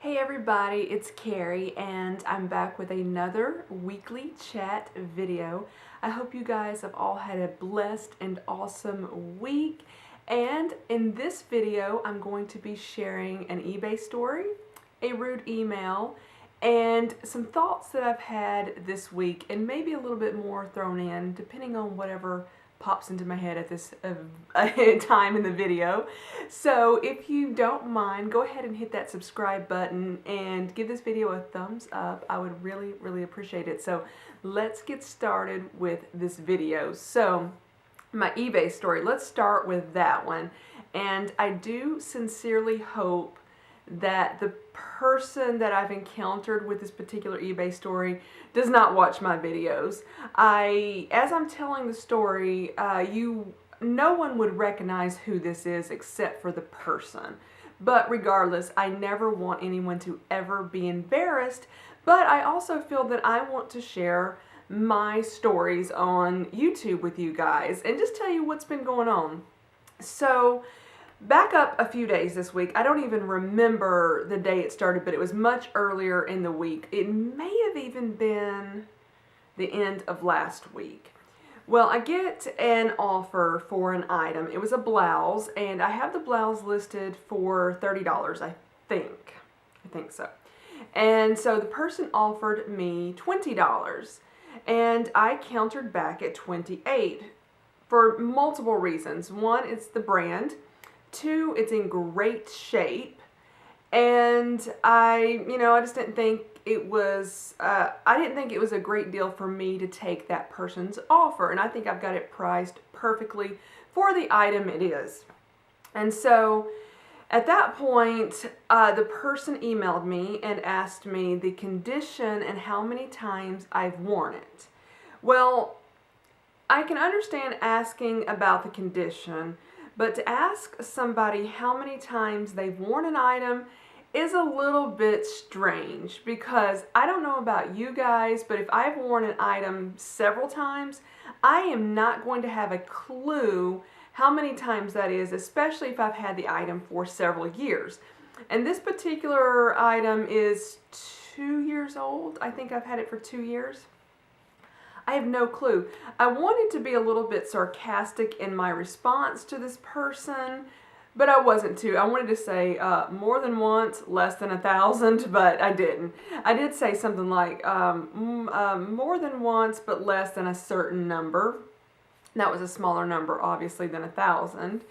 Hey everybody, it's Carrie and I'm back with another weekly chat video. I hope you guys have all had a blessed and awesome week. And in this video, I'm going to be sharing an eBay story, a rude email, and some thoughts that I've had this week, and maybe a little bit more thrown in depending on whatever pops into my head at this time in the video. So if you don't mind, go ahead and hit that subscribe button and give this video a thumbs up. I would really appreciate it. So let's get started with this video. So my eBay story, let's start with that one. And I do sincerely hope that the person that I've encountered with this particular eBay story does not watch my videos. As I'm telling the story, no one would recognize who this is except for the person. But regardless, I never want anyone to ever be embarrassed, but I also feel that I want to share my stories on YouTube with you guys and just tell you what's been going on. So back up a few days this week. I don't even remember the day it started, but it was much earlier in the week. It may have even been the end of last week. Well, I get an offer for an item. It was a blouse, and I have the blouse listed for $30, I think. I think so. And so the person offered me $20, and I countered back at $28 for multiple reasons. One, it's the brand. Two, it's in great shape, and I just didn't think it was, I didn't think it was a great deal for me to take that person's offer, and I think I've got it priced perfectly for the item it is. And so at that point, the person emailed me and asked me the condition and how many times I've worn it. Well, I can understand asking about the condition, but to ask somebody how many times they've worn an item is a little bit strange, because I don't know about you guys, but if I've worn an item several times, I am not going to have a clue how many times that is, especially if I've had the item for several years. And this particular item is 2 years old. I think I've had it for 2 years. I have no clue. I wanted to be a little bit sarcastic in my response to this person, but I wasn't too. I wanted to say more than once, less than 1,000, but I didn't. I did say something like more than once, but less than a certain number. That was a smaller number, obviously, than 1,000.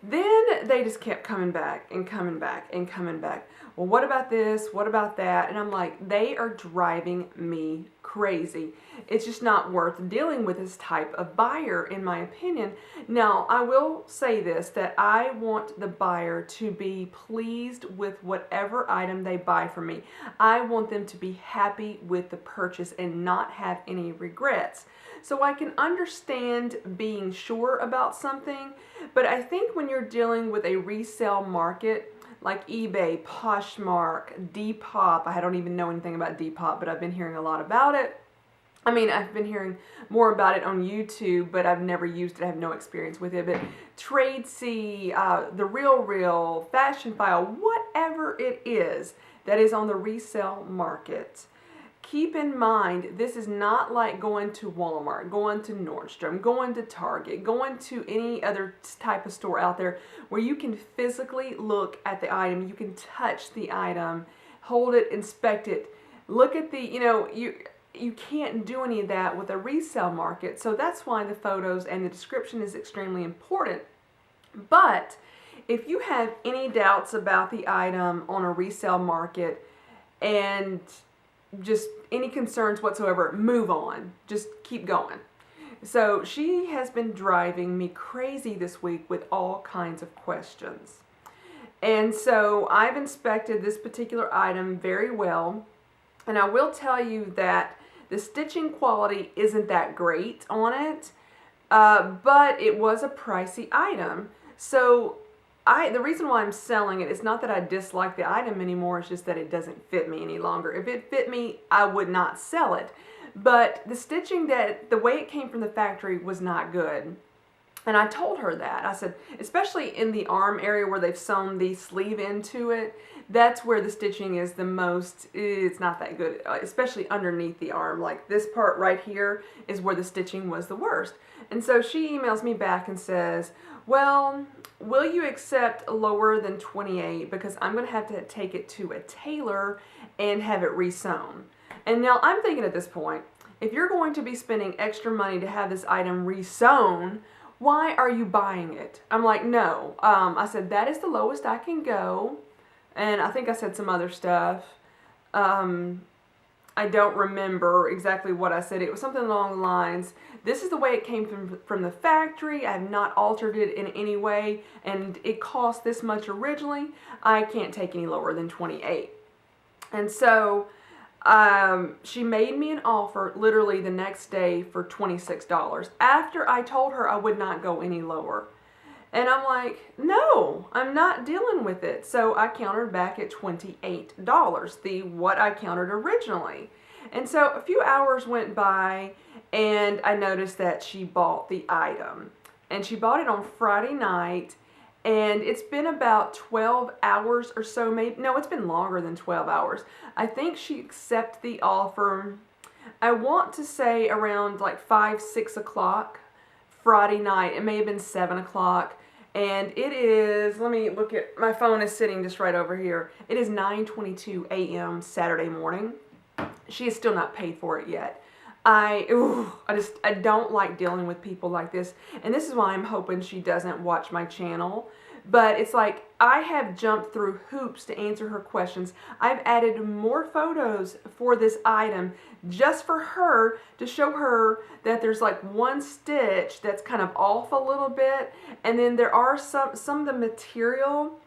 Then they just kept coming back and coming back and coming back. Well, what about this? What about that? And I'm like, they are driving me crazy. It's just not worth dealing with this type of buyer, in my opinion. Now, I will say this, that I want the buyer to be pleased with whatever item they buy from me. I want them to be happy with the purchase and not have any regrets. So I can understand being sure about something, but I think when you're dealing with a resale market like eBay, Poshmark, Depop, I don't even know anything about Depop, but I've been hearing a lot about it. I mean, I've been hearing more about it on YouTube, but I've never used it. I have no experience with it. But Tradesy, The RealReal, Fashion File, whatever it is that is on the resale market, keep in mind, this is not like going to Walmart, going to Nordstrom, going to Target, going to any other type of store out there where you can physically look at the item, you can touch the item, hold it, inspect it, look at the, you can't do any of that with a resale market. So that's why the photos and the description is extremely important. But if you have any doubts about the item on a resale market and just any concerns whatsoever, move on. Just keep going. So she has been driving me crazy this week with all kinds of questions. And so I've inspected this particular item very well. And I will tell you that the stitching quality isn't that great on it, but it was a pricey item. So the reason why I'm selling it is not that I dislike the item anymore, it's just that it doesn't fit me any longer. If it fit me, I would not sell it. But the stitching, the way it came from the factory was not good. And I told her that. I said, especially in the arm area where they've sewn the sleeve into it, that's where the stitching is the most, it's not that good, especially underneath the arm. Like this part right here is where the stitching was the worst. And so she emails me back and says, well, will you accept lower than 28? Because I'm going to have to take it to a tailor and have it resewn. And now I'm thinking at this point, if you're going to be spending extra money to have this item resewn, why are you buying it? I'm like, no. I said, that is the lowest I can go. And I think I said some other stuff. I don't remember exactly what I said. It was something along the lines, this is the way it came from the factory. I have not altered it in any way. And it cost this much originally. I can't take any lower than 28. And so she made me an offer literally the next day for $26 after I told her I would not go any lower. And I'm like, no, I'm not dealing with it. So I countered back at $28, the what I countered originally. And so a few hours went by and I noticed that she bought the item. And she bought it on Friday night. And it's been about 12 hours or so, maybe. No, it's been longer than 12 hours. I think she accepted the offer, I want to say around like 5, 6 o'clock Friday night. It may have been 7 o'clock. And it is, let me look at, my phone is sitting just right over here. It is 9:22 a.m. Saturday morning. She is still not paid for it yet. I don't like dealing with people like this. And this is why I'm hoping she doesn't watch my channel. But it's like, I have jumped through hoops to answer her questions. I've added more photos for this item just for her to show her that there's like one stitch that's kind of off a little bit. And then there are some of the material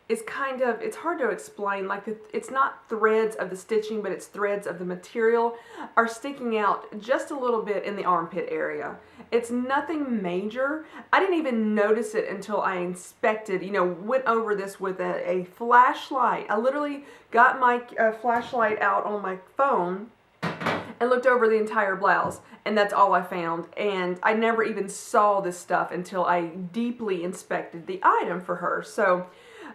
is kind of, it's hard to explain, like it's not threads of the stitching, but it's threads of the material are sticking out just a little bit in the armpit area. It's nothing major. I didn't even notice it until I inspected, went over this with a flashlight. I literally got my flashlight out on my phone and looked over the entire blouse, and that's all I found. And I never even saw this stuff until I deeply inspected the item for her. So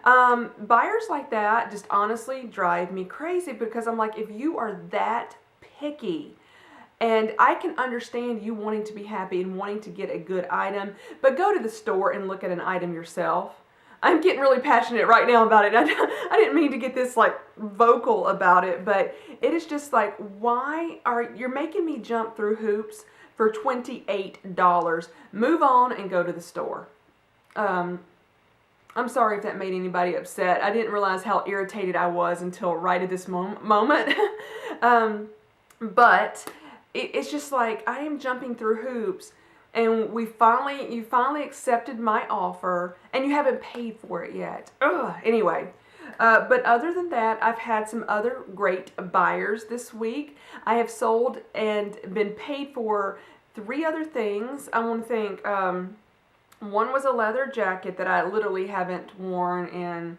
buyers like that just honestly drive me crazy, because I'm like, if you are that picky, and I can understand you wanting to be happy and wanting to get a good item, but go to the store and look at an item yourself. I'm getting really passionate right now about it. I didn't mean to get this like vocal about it, but it is just like, why are you're making me jump through hoops for $28? Move on and go to the store. I'm sorry if that made anybody upset. I didn't realize how irritated I was until right at this moment. But it's just like, I am jumping through hoops, and you finally accepted my offer, and you haven't paid for it yet. Ugh. Anyway, but other than that, I've had some other great buyers this week. I have sold and been paid for 3 other things. I want to think, one was a leather jacket that I literally haven't worn in,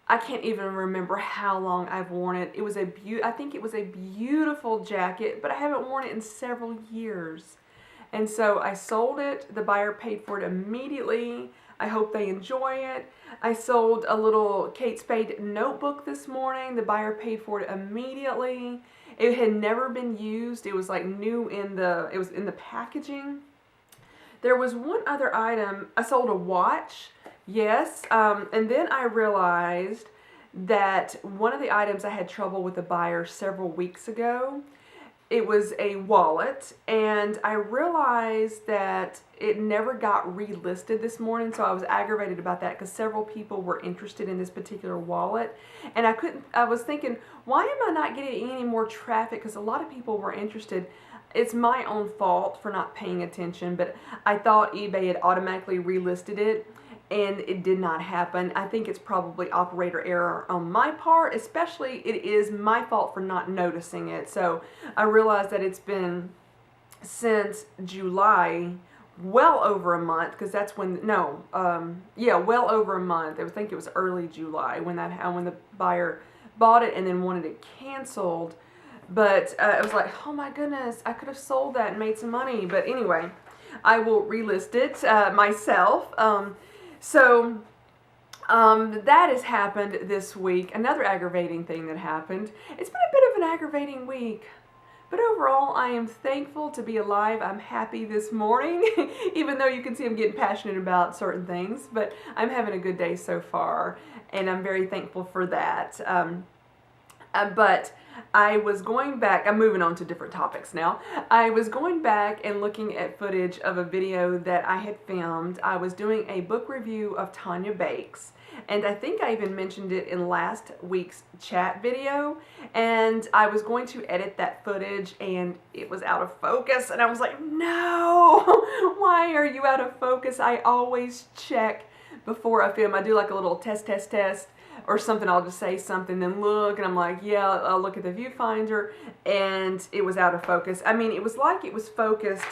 I can't even remember how long I've worn it. It was I think it was a beautiful jacket, but I haven't worn it in several years. And so I sold it. The buyer paid for it immediately. I hope they enjoy it. I sold a little Kate Spade notebook this morning. The buyer paid for it immediately. It had never been used. It was like new it was in the packaging. There was one other item. I sold a watch, yes, and then I realized that one of the items I had trouble with the buyer several weeks ago, it was a wallet, and I realized that it never got relisted this morning, so I was aggravated about that because several people were interested in this particular wallet, and I was thinking, why am I not getting any more traffic? Because a lot of people were interested. It's my own fault for not paying attention, but I thought eBay had automatically relisted it, and it did not happen. I think it's probably operator error on my part, especially it is my fault for not noticing it. So I realized that it's been since July, well over a month, because that's when, well over a month. I think it was early July when the buyer bought it and then wanted it canceled. But it was like, oh my goodness, I could have sold that and made some money. But anyway, I will relist it myself. That has happened this week. Another aggravating thing that happened. It's been a bit of an aggravating week. But overall, I am thankful to be alive. I'm happy this morning, even though you can see I'm getting passionate about certain things. But I'm having a good day so far, and I'm very thankful for that. But I was going back, I'm moving on to different topics now. I was going back and looking at footage of a video that I had filmed. I was doing a book review of Tanya Bakes, and I think I even mentioned it in last week's chat video, and I was going to edit that footage and it was out of focus, and I was like, no, why are you out of focus? I always check before I film. I do like a little test or something. I'll just say something, then look, and I'm like, yeah, I'll look at the viewfinder, and it was out of focus. I mean, it was like it was focused.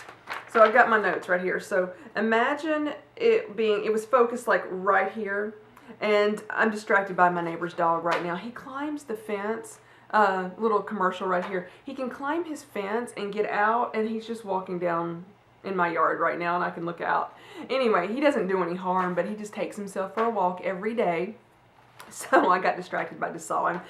So I've got my notes right here. So imagine it was focused like right here, and I'm distracted by my neighbor's dog right now. He climbs the fence, little commercial right here. He can climb his fence and get out, and he's just walking down in my yard right now, and I can look out. Anyway, he doesn't do any harm, but he just takes himself for a walk every day. So I got distracted by just saw him.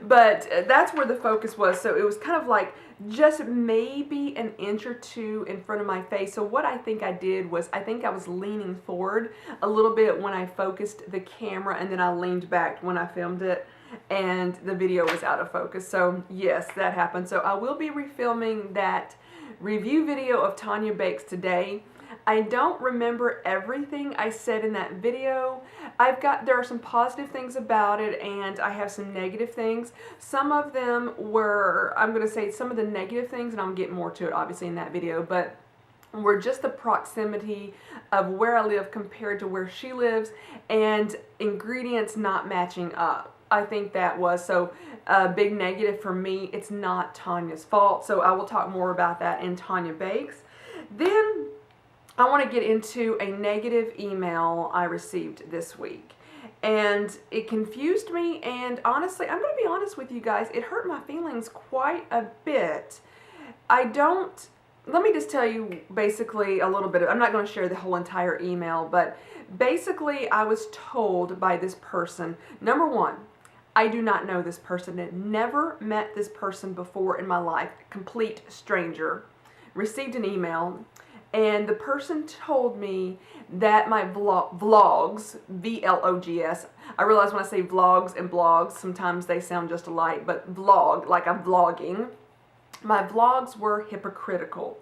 But that's where the focus was. So it was kind of like just maybe an inch or two in front of my face. So what I think I did was I think I was leaning forward a little bit when I focused the camera, and then I leaned back when I filmed it, and the video was out of focus. So yes, that happened. So I will be refilming that review video of Tanya Bakes today. I don't remember everything I said in that video. There are some positive things about it, and I have some negative things. Some of them were, I'm going to say some of the negative things, and I'll get more to it obviously in that video, but were just the proximity of where I live compared to where she lives, and ingredients not matching up. I think that was so a big negative for me. It's not Tanya's fault, so I will talk more about that in Tanya Bakes. Then I want to get into a negative email I received this week, and it confused me, and honestly, I'm going to be honest with you guys, it hurt my feelings quite a bit. Let me just tell you basically a little bit. I'm not going to share the whole entire email, but basically I was told by this person, number one, I do not know this person. I've never met this person before in my life, complete stranger. Received an email, and the person told me that my vlogs, V-L-O-G-S, I realize when I say vlogs and blogs, sometimes they sound just alike, but vlog, like I'm vlogging, my vlogs were hypocritical.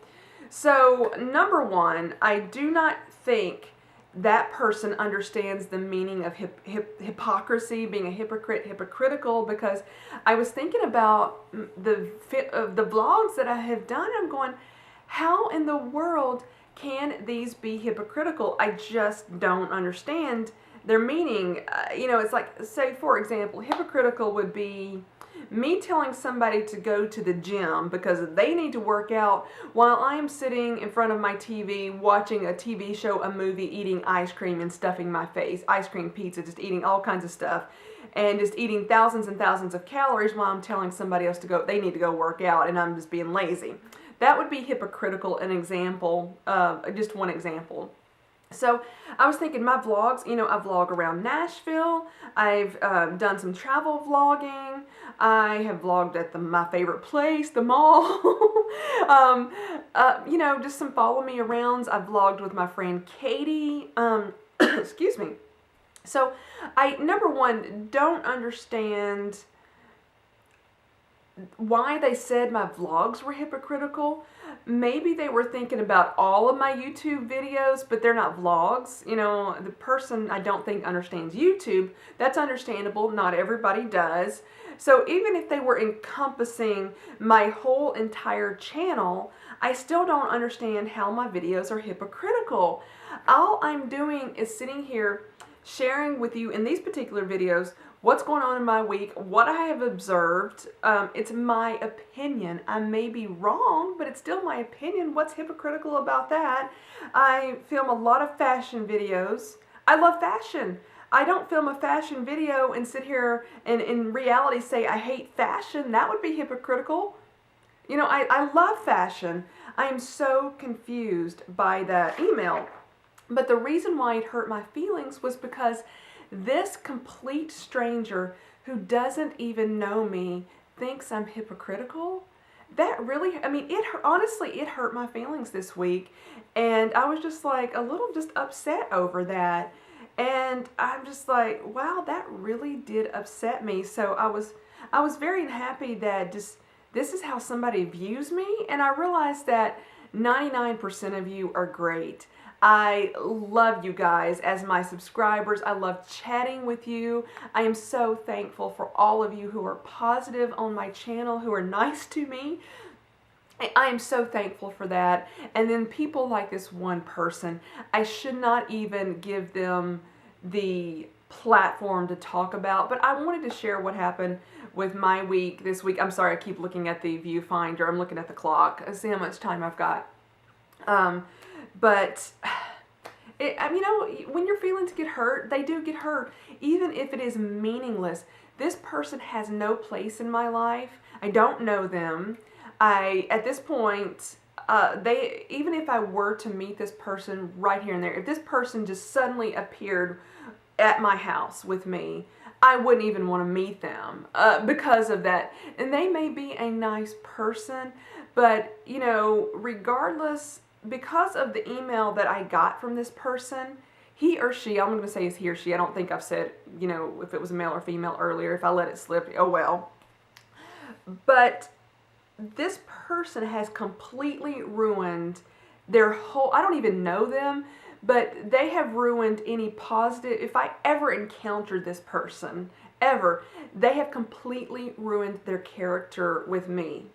So, number one, I do not think that person understands the meaning of hypocrisy, being a hypocrite, hypocritical, because I was thinking about the vlogs that I have done, and I'm going, how in the world can these be hypocritical? I just don't understand their meaning. It's like, say, for example, hypocritical would be me telling somebody to go to the gym because they need to work out while I'm sitting in front of my TV watching a TV show, a movie, eating ice cream and stuffing my face, ice cream, pizza, just eating all kinds of stuff, and just eating thousands and thousands of calories while I'm telling somebody else they need to go work out, and I'm just being lazy. That would be hypocritical, an example, just one example. So I was thinking my vlogs, I vlog around Nashville. I've done some travel vlogging. I have vlogged at my favorite place, the mall. Just some follow me arounds. I've vlogged with my friend Katie. Excuse me. So I, number one, don't understand why they said my vlogs were hypocritical. Maybe they were thinking about all of my YouTube videos, but they're not vlogs. The person I don't think understands YouTube. That's understandable. Not everybody does. So even if they were encompassing my whole entire channel, I still don't understand how my videos are hypocritical. All I'm doing is sitting here sharing with you in these particular videos what's going on in my week, what I have observed. It's my opinion. I may be wrong, but it's still my opinion. What's hypocritical about that? I film a lot of fashion videos. I love fashion. I don't film a fashion video and sit here and in reality say I hate fashion. That would be hypocritical. You know, I love fashion. I am so confused by that email. But the reason why it hurt my feelings was because this complete stranger who doesn't even know me thinks I'm hypocritical. That really, I mean, honestly, it hurt my feelings this week. And I was just like a little just upset over that. And I'm just like, wow, that really did upset me. So I was very unhappy that just this is how somebody views me. And I realized that 99% of you are great. I love you guys as my subscribers. I love chatting with you. I am so thankful for all of you who are positive on my channel, who are nice to me. I am so thankful for that. And then people like this one person, I should not even give them the platform to talk about, but I wanted to share what happened with my week this week. I'm sorry, I keep looking at the viewfinder. I'm looking at the clock. I see how much time I've got. But I mean, you know, when your feelings get hurt, they do get hurt, even if it is meaningless. This person has no place in my life. I don't know them. At this point, even if I were to meet this person right here and there, if this person just suddenly appeared at my house with me, I wouldn't even want to meet them because of that. And they may be a nice person, but, you know, regardless, because of the email that I got from this person, he or she, I'm going to say is he or she. I don't think I've said, you know, if it was a male or female earlier. If I let it slip, oh well. But this person has completely ruined their whole, I don't even know them, but they have ruined any positive, if I ever encountered this person, ever, they have completely ruined their character with me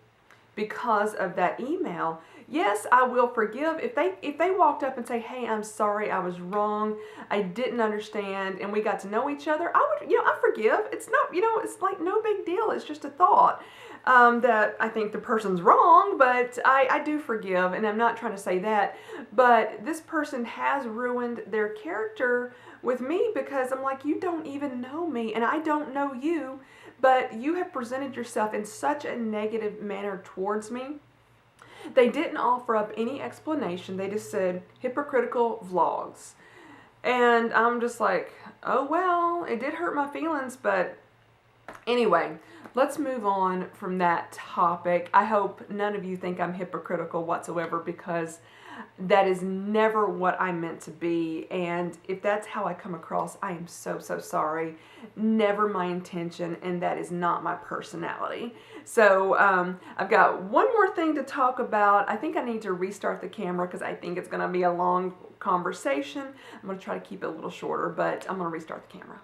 because of that email. Yes, I will forgive if they walked up and say, "Hey, I'm sorry, I was wrong. I didn't understand," and we got to know each other. I would, you know, I forgive. It's not, you know, it's like no big deal. It's just a thought that I think the person's wrong, but I do forgive, and I'm not trying to say that. But this person has ruined their character with me because I'm like, you don't even know me, and I don't know you, but you have presented yourself in such a negative manner towards me. They didn't offer up any explanation. They just said hypocritical vlogs. And I'm just like, oh well, it did hurt my feelings, but anyway, let's move on from that topic. I hope none of you think I'm hypocritical whatsoever, because that is never what I meant to be. And if that's how I come across, I am so, so sorry. Never my intention, and that is not my personality. So I've got one more thing to talk about. I think I need to restart the camera because I think it's going to be a long conversation. I'm going to try to keep it a little shorter, but I'm going to restart the camera.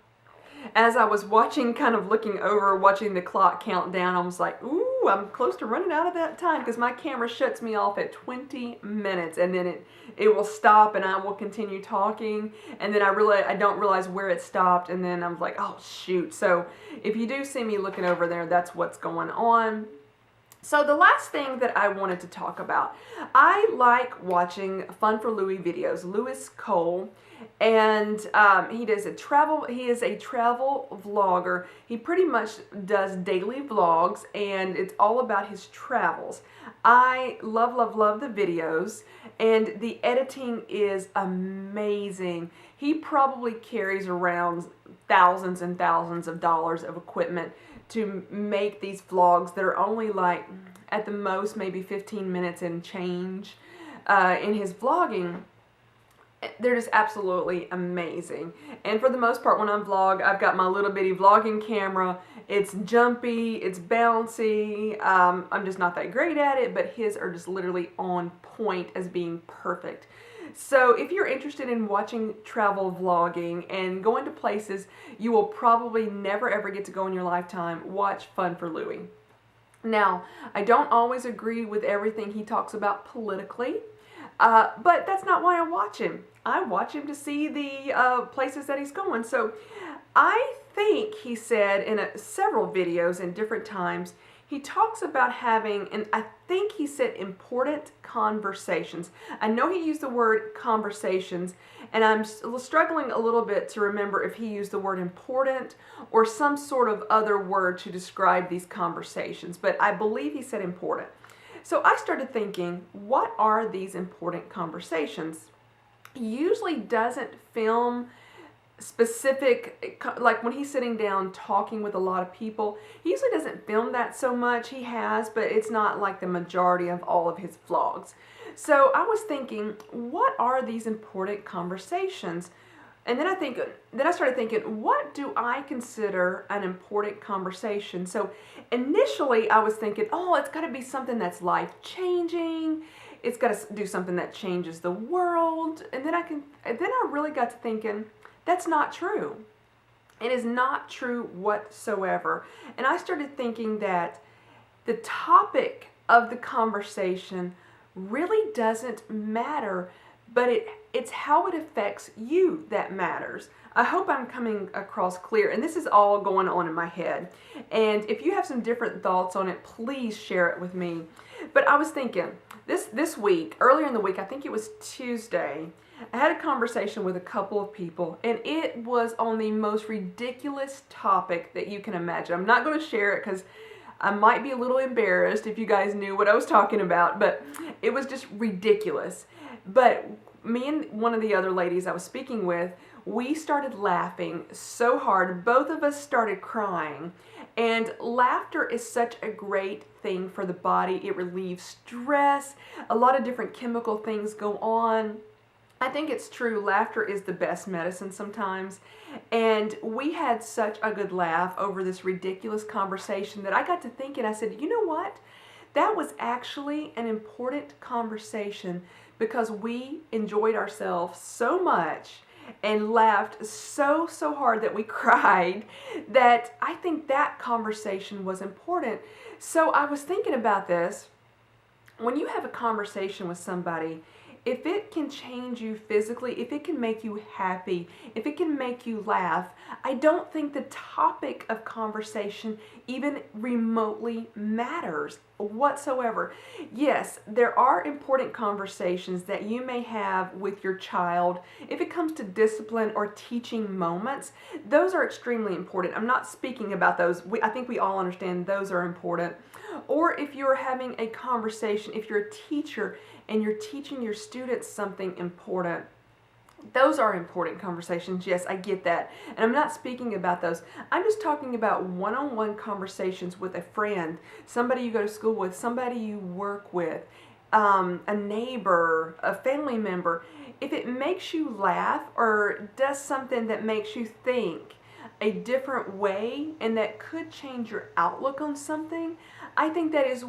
As I was watching, kind of looking over, watching the clock count down, I was like, ooh, I'm close to running out of that time, because my camera shuts me off at 20 minutes, and then it will stop, and I will continue talking, and then I don't realize where it stopped, and then I'm like, oh, shoot. So if you do see me looking over there, that's what's going on. So the last thing that I wanted to talk about, I like watching Fun for Louie videos. Louis Cole, and he is a travel vlogger. He pretty much does daily vlogs, and it's all about his travels. I love, love, love the videos, and the editing is amazing. He probably carries around thousands and thousands of dollars of equipment to make these vlogs that are only like, at the most, maybe 15 minutes and change in his vlogging. They're just absolutely amazing. And for the most part, when I vlog, I've got my little bitty vlogging camera. It's jumpy, it's bouncy. I'm just not that great at it, but his are just literally on point as being perfect. So if you're interested in watching travel vlogging and going to places you will probably never ever get to go in your lifetime, watch Fun for Louie. Now, I don't always agree with everything he talks about politically, but that's not why I watch him. I watch him to see the places that he's going. So I think he said in several videos in different times, he talks about having, and I think he said important conversations. I know he used the word conversations, and I'm struggling a little bit to remember if he used the word important or some sort of other word to describe these conversations, but I believe he said important. So I started thinking, what are these important conversations? He usually doesn't film specific, like when he's sitting down talking with a lot of people, he usually doesn't film that so much. He has, but it's not like the majority of all of his vlogs. So I was thinking, what are these important conversations? And then I started thinking, what do I consider an important conversation? So initially I was thinking, oh, it's got to be something that's life changing. It's got to do something that changes the world. And then I really got to thinking, that's not true. It is not true whatsoever. And I started thinking that the topic of the conversation really doesn't matter, but it's how it affects you that matters. I hope I'm coming across clear, and this is all going on in my head. And if you have some different thoughts on it, please share it with me. But I was thinking, this week, earlier in the week, I think it was Tuesday, I had a conversation with a couple of people, and it was on the most ridiculous topic that you can imagine. I'm not going to share it because I might be a little embarrassed if you guys knew what I was talking about, but it was just ridiculous. But me and one of the other ladies I was speaking with, we started laughing so hard. Both of us started crying. And laughter is such a great thing for the body. It relieves stress. A lot of different chemical things go on. I think it's true. Laughter is the best medicine sometimes. And we had such a good laugh over this ridiculous conversation that I got to thinking, I said, you know what? That was actually an important conversation because we enjoyed ourselves so much and laughed so hard that we cried, that I think that conversation was important. So I was thinking about this. When you have a conversation with somebody, if it can change you physically, if it can make you happy, if it can make you laugh, I don't think the topic of conversation even remotely matters whatsoever. Yes, there are important conversations that you may have with your child. If it comes to discipline or teaching moments, those are extremely important. I'm not speaking about those. I think we all understand those are important. Or if you're having a conversation, if you're a teacher and you're teaching your students something important, those are important conversations. Yes, I get that. And I'm not speaking about those. I'm just talking about one-on-one conversations with a friend, somebody you go to school with, somebody you work with, a neighbor, a family member. If it makes you laugh or does something that makes you think a different way and that could change your outlook on something, I think that is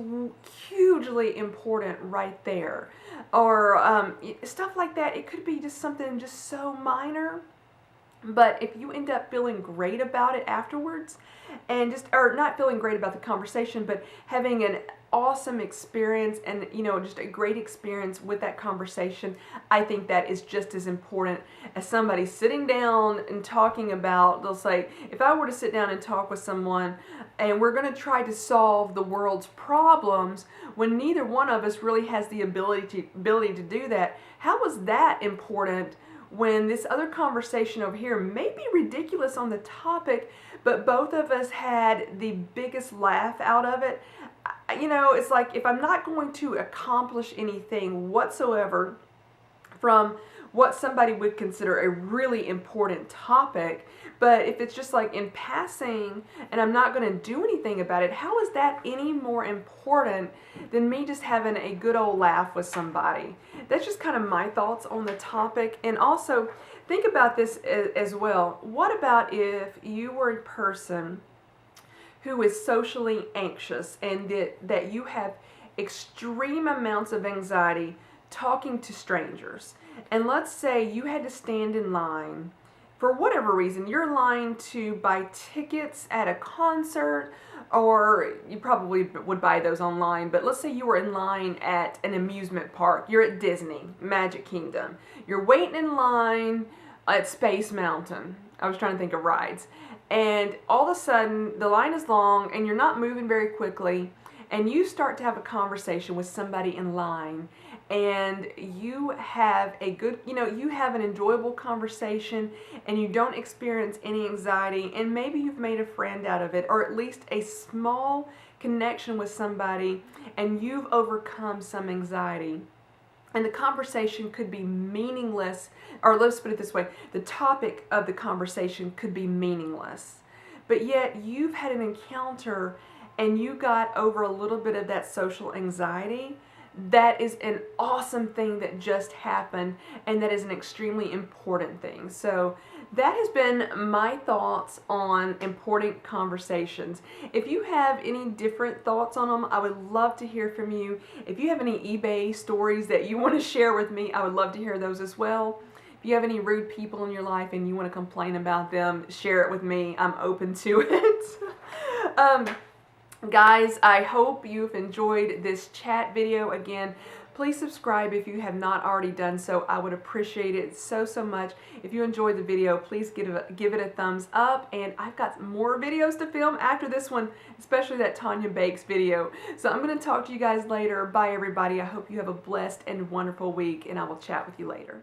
hugely important right there. Or stuff like that. It could be just something just so minor, but if you end up feeling great about it afterwards, and or not feeling great about the conversation, but having an awesome experience and, just a great experience with that conversation, I think that is just as important as somebody sitting down and talking about, they'll say, if I were to sit down and talk with someone and we're going to try to solve the world's problems when neither one of us really has the ability to do that, how is that important when this other conversation over here may be ridiculous on the topic, but both of us had the biggest laugh out of it? It's like, if I'm not going to accomplish anything whatsoever from what somebody would consider a really important topic, but if it's just like in passing and I'm not going to do anything about it, how is that any more important than me just having a good old laugh with somebody? That's just kind of my thoughts on the topic. And also think about this as well. What about if you were a person who is socially anxious and that you have extreme amounts of anxiety talking to strangers? And let's say you had to stand in line for whatever reason. You're in line to buy tickets at a concert, or you probably would buy those online, but let's say you were in line at an amusement park. You're at Disney, Magic Kingdom. You're waiting in line at Space Mountain. I was trying to think of rides. And all of a sudden, the line is long and you're not moving very quickly, and you start to have a conversation with somebody in line, and you have a good, you have an enjoyable conversation and you don't experience any anxiety, and maybe you've made a friend out of it, or at least a small connection with somebody, and you've overcome some anxiety. And the conversation could be meaningless, or let's put it this way, the topic of the conversation could be meaningless. But yet you've had an encounter and you got over a little bit of that social anxiety. That is an awesome thing that just happened, and that is an extremely important thing. So that has been my thoughts on important conversations. If you have any different thoughts on them, I would love to hear from you. If you have any eBay stories that you want to share with me, I would love to hear those as well. If you have any rude people in your life and you want to complain about them, share it with me. I'm open to it. Guys, I hope you've enjoyed this chat video. Again, please subscribe if you have not already done so. I would appreciate it so much. If you enjoyed the video, please give it a thumbs up. And I've got more videos to film after this one, especially that Tanya Bakes video. So I'm going to talk to you guys later. Bye, everybody. I hope you have a blessed and wonderful week, and I will chat with you later.